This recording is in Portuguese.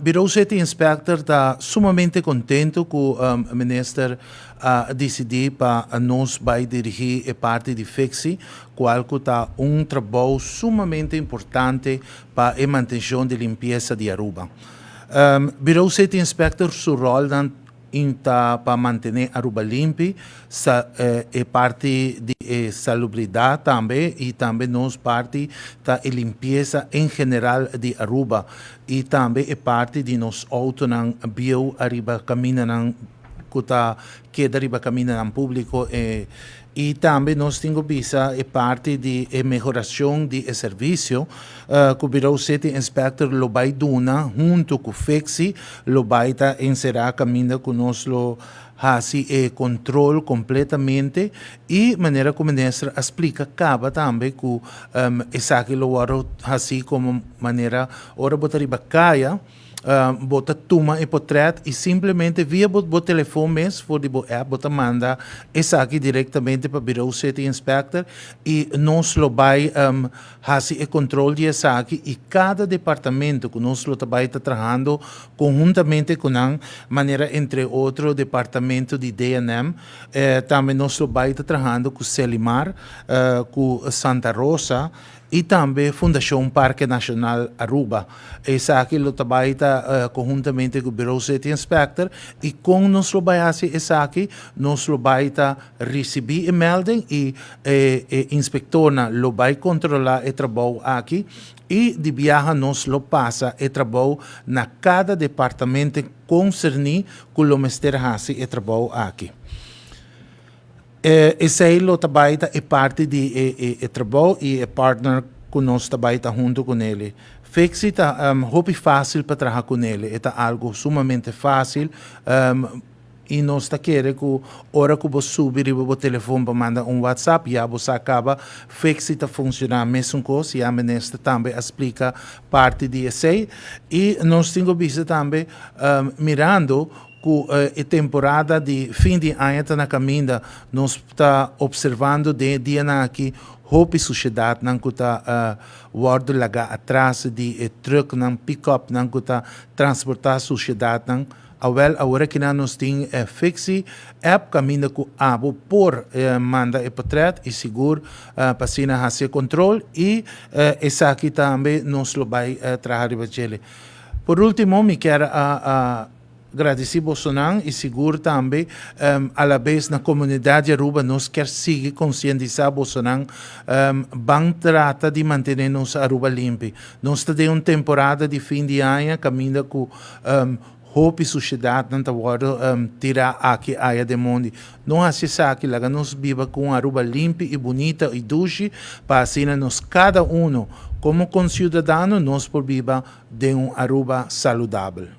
Bureau City Inspector está sumamente contente com o ministro decidir para nós vai dirigir a parte de FIXI, qual está trabalho sumamente importante para a manutenção de limpeza de Aruba. Bureau City Inspector, seu rol para manter Aruba limpa, é parte de salubridade também, e também nós parte da limpeza em geral de Aruba, e também é parte de nós autos não bio arriba caminhando que arriba caminhando público e também nós temos visa parte de melhoração de serviço que o Bureau City Inspector lo vai dar junto com o FIXI, lo vai estar encerrar caminho com nós lo assim controle completamente e maneira como o ministro explica acaba também que essa que lo assim como maneira ora botar riba caia bota toma e portrait e simplesmente via o telefone mesmo for de app bota manda essa aqui diretamente para o Bureau City Inspector e nós lo vai fazer o controle de essa aqui e cada departamento que nós lo vai estar trabalhando conjuntamente com a maneira entre outro departamento de D&M também nós lo vai estar trabalhando com Selimar com Santa Rosa e também Fundação Parque Nacional Aruba. Essa aqui lo trabalha conjuntamente com o Bureau City Inspector e com nós lo vai fazer essa aqui, nós lo vai receber a melding e inspetor lo vai controlar o trabalho aqui e de viagem nós lo passa o trabalho na cada departamento concernido com o ministério faz o trabalho aqui. Esse aí o trabalho é parte do trabalho e é partner que nós trabalhamos junto com ele. FIXI está fácil para trabalhar com ele, é algo sumamente fácil e nós está querendo que hora que você subir o telefone para mandar WhatsApp, já você acaba, FIXI está funcionando a mesma coisa, e a ministra também explica parte disso e nós temos visto também mirando a temporada de fim de ano está na caminho, nós está observando de dia aqui a sociedade não está guarda lá atrás de truck não pick-up não está transportar a sociedade não agora que nós temos FIXI app caminho com abo por manda e portrait e seguro para fazer controle e essa aqui também nós vai trabalhar para por último me quero agradecer Bolsonaro e seguro também a la vez na comunidade Aruba nós quer seguir conscientizar Bolsonaro vamos tratar de manter nos Aruba limpo. Nós temos uma temporada de fim de ano caminho com hope sociedade não está tirar aqui a área de mundo. Não acessar aqui lá nós viva com Aruba limpa e bonita e duche para assim nós cada como concidadano nós por viva de Aruba saudável.